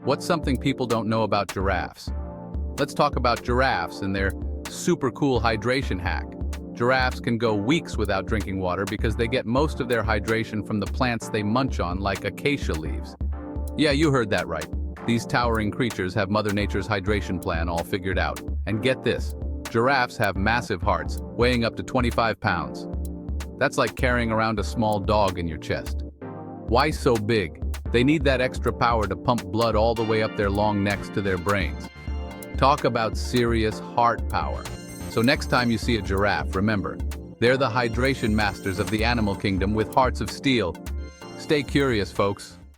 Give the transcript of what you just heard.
What's something people don't know about giraffes? Let's talk about giraffes and their super cool hydration hack. Giraffes can go weeks without drinking water because they get most of their hydration from the plants they munch on, like acacia leaves. Yeah, you heard that right. These towering creatures have Mother Nature's hydration plan all figured out. And get this, giraffes have massive hearts, weighing up to 25 pounds. That's like carrying around a small dog in your chest. Why so big? They need that extra power to pump blood all the way up their long necks to their brains. Talk about serious heart power. So next time you see a giraffe, remember, they're the hydration masters of the animal kingdom with hearts of steel. Stay curious, folks.